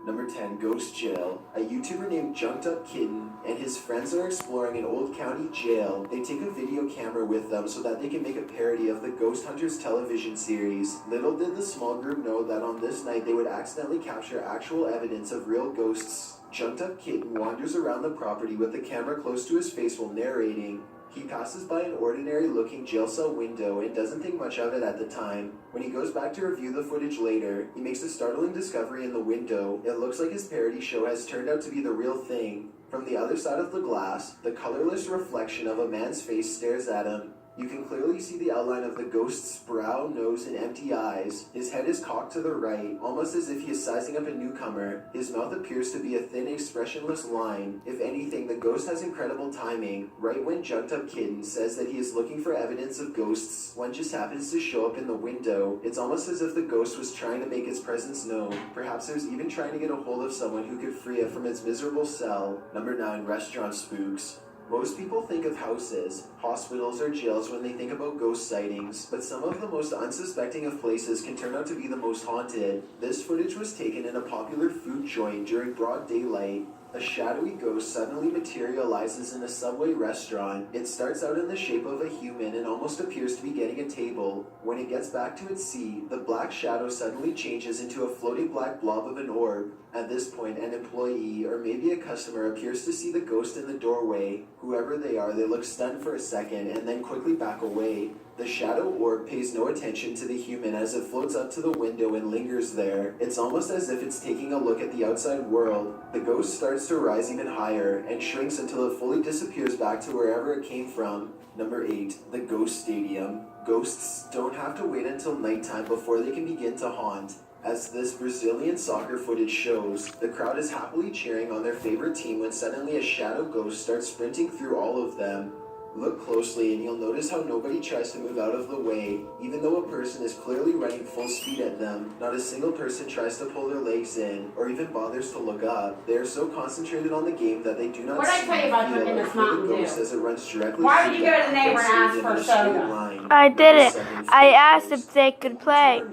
Number 10, Ghost Jail. A YouTuber named Junked Up Kitten and his friends are exploring an old county jail. They take a video camera with them so that they can make a parody of the Ghost Hunters television series. Little did the small group know that on this night they would accidentally capture actual evidence of real ghosts. Junked Up Kitten wanders around the property with the camera close to his face while narrating. He passes by an ordinary-looking jail cell window and doesn't think much of it at the time. When he goes back to review the footage later, he makes a startling discovery in the window. It looks like his parody show has turned out to be the real thing. From the other side of the glass, the colorless reflection of a man's face stares at him. You can clearly see the outline of the ghost's brow, nose, and empty eyes. His head is cocked to the right, almost as if he is sizing up a newcomer. His mouth appears to be a thin, expressionless line. If anything, the ghost has incredible timing. Right when Junked Up Kitten says that he is looking for evidence of ghosts, one just happens to show up in the window. It's almost as if the ghost was trying to make its presence known. Perhaps it was even trying to get a hold of someone who could free it from its miserable cell. Number 9, Restaurant Spooks. Most people think of houses, hospitals, or jails when they think about ghost sightings, but some of the most unsuspecting of places can turn out to be the most haunted. This footage was taken in a popular food joint during broad daylight. A shadowy ghost suddenly materializes in a Subway restaurant. It starts out in the shape of a human and almost appears to be getting a table. When it gets back to its seat, the black shadow suddenly changes into a floating black blob of an orb. At this point, an employee, or maybe a customer, appears to see the ghost in the doorway. Whoever they are, they look stunned for a second and then quickly back away. The shadow orb pays no attention to the human as it floats up to the window and lingers there. It's almost as if it's taking a look at the outside world. The ghost starts to rise even higher and shrinks until it fully disappears back to wherever it came from. Number 8, the Ghost Stadium. Ghosts don't have to wait until nighttime before they can begin to haunt. As this Brazilian soccer footage shows, the crowd is happily cheering on their favorite team when suddenly a shadow ghost starts sprinting through all of them. Look closely and you'll notice how nobody tries to move out of the way. Even though a person is clearly running full speed at them, not a single person tries to pull their legs in or even bothers to look up. They are so concentrated on the game that they do not see the ghost as it runs directly. Why would you go to the neighbor and ask for a soda? I didn't. I asked if they could play.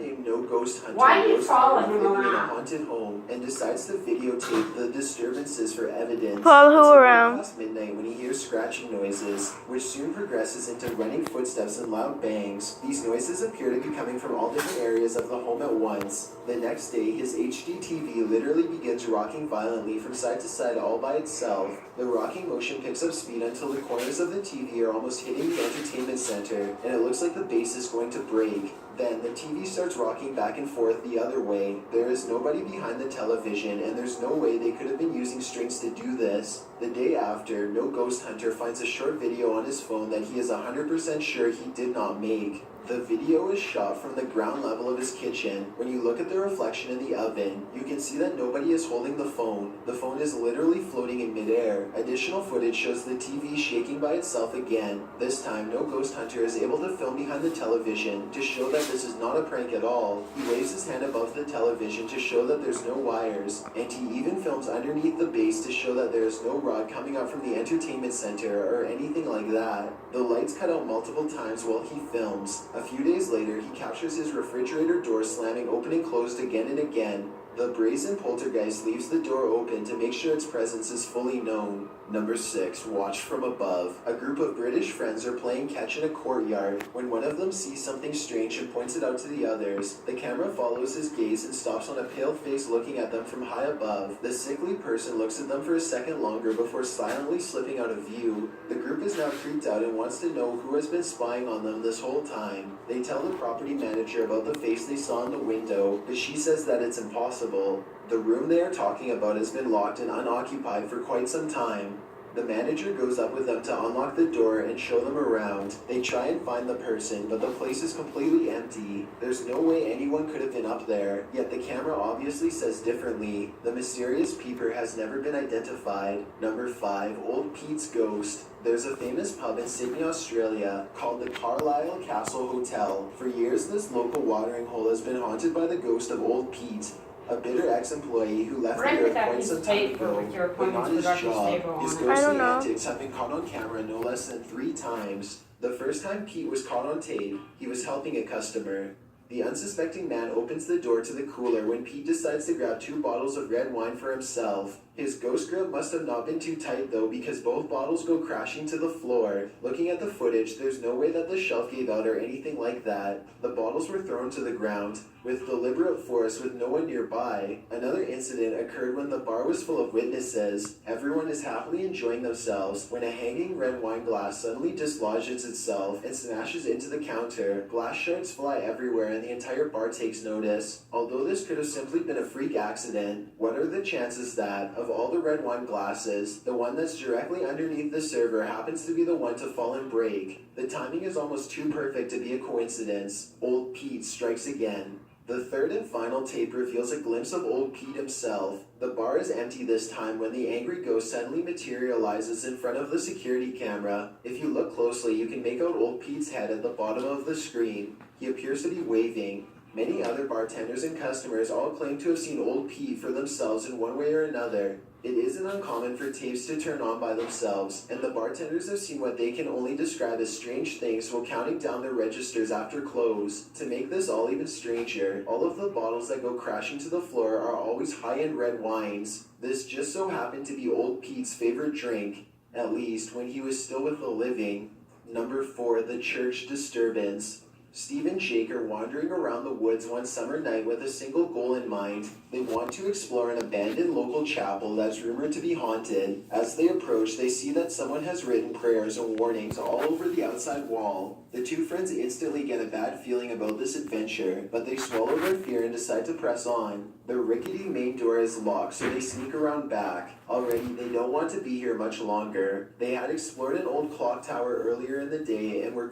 Why do you follow him around? A haunted home and decides to videotape the disturbances for evidence. Follow who around? Past midnight when he hears scratching noises, which soon progresses into running footsteps and loud bangs. These noises appear to be coming from all different areas of the home at once. The next day, his HD TV literally begins rocking violently from side to side all by itself. The rocking motion picks up speed until the corners of the TV are almost hitting the entertainment center, and it looks like the base is going to break. Then the TV starts rocking back and forth the other way. There is nobody behind the television, and there's no way they could have been using strings to do this. The day after, no ghost hunter finds a short video on his phone that he is 100% sure he did not make. The video is shot from the ground level of his kitchen. When you look at the reflection in the oven, you can see that nobody is holding the phone. The phone is literally floating in midair. Additional footage shows the TV shaking by itself again. This time, no ghost hunter is able to film behind the television to show that this is not a prank at all. He waves his hand above the television to show that there's no wires, and he even films underneath the base to show that there is no rod coming out from the entertainment center or anything like that. The lights cut out multiple times while he films. A few days later, he captures his refrigerator door slamming open and closed again and again. The brazen poltergeist leaves the door open to make sure its presence is fully known. Number 6, Watched from Above. A group of British friends are playing catch in a courtyard when one of them sees something strange and points it out to the others. The camera follows his gaze and stops on a pale face looking at them from high above. The sickly person looks at them for a second longer before silently slipping out of view. The group is now creeped out and wants to know who has been spying on them this whole time. They tell the property manager about the face they saw in the window, but she says that it's impossible. The room they are talking about has been locked and unoccupied for quite some time. The manager goes up with them to unlock the door and show them around. They try and find the person, but the place is completely empty. There's no way anyone could have been up there, yet the camera obviously says differently. The mysterious peeper has never been identified. Number 5, Old Pete's Ghost. There's a famous pub in Sydney, Australia, called the Carlisle Castle Hotel. For years, this local watering hole has been haunted by the ghost of Old Pete, a bitter ex-employee who left the earth quite some time ago, but not his job. His ghostly antics have been caught on camera no less than 3 times. The first time Pete was caught on tape, he was helping a customer. The unsuspecting man opens the door to the cooler when Pete decides to grab 2 bottles of red wine for himself. His ghost grip must have not been too tight though, because both bottles go crashing to the floor. Looking at the footage, there's no way that the shelf gave out or anything like that. The bottles were thrown to the ground with deliberate force with no one nearby. Another incident occurred when the bar was full of witnesses. Everyone is happily enjoying themselves when a hanging red wine glass suddenly dislodges itself and smashes into the counter. Glass shards fly everywhere and the entire bar takes notice. Although this could have simply been a freak accident, what are the chances that, of all the red wine glasses, the one that's directly underneath the server happens to be the one to fall and break? The timing is almost too perfect to be a coincidence. Old Pete strikes again. The third and final tape reveals a glimpse of old Pete himself. The bar is empty this time when the angry ghost suddenly materializes in front of the security camera. If you look closely, you can make out old Pete's head at the bottom of the screen. He appears to be waving. Many other bartenders and customers all claim to have seen old Pete for themselves in one way or another. It isn't uncommon for tapes to turn on by themselves, and the bartenders have seen what they can only describe as strange things while counting down their registers after close. To make this all even stranger, all of the bottles that go crashing to the floor are always high-end red wines. This just so happened to be old Pete's favorite drink, at least when he was still with the living. Number 4, the church disturbance. Steve and Jake are wandering around the woods one summer night with a single goal in mind. They want to explore an abandoned local chapel that's rumored to be haunted. As they approach, they see that someone has written prayers and warnings all over the outside wall. The 2 friends instantly get a bad feeling about this adventure, but they swallow their fear and decide to press on. The rickety main door is locked, so they sneak around back. Already, they don't want to be here much longer. They had explored an old clock tower earlier in the day and were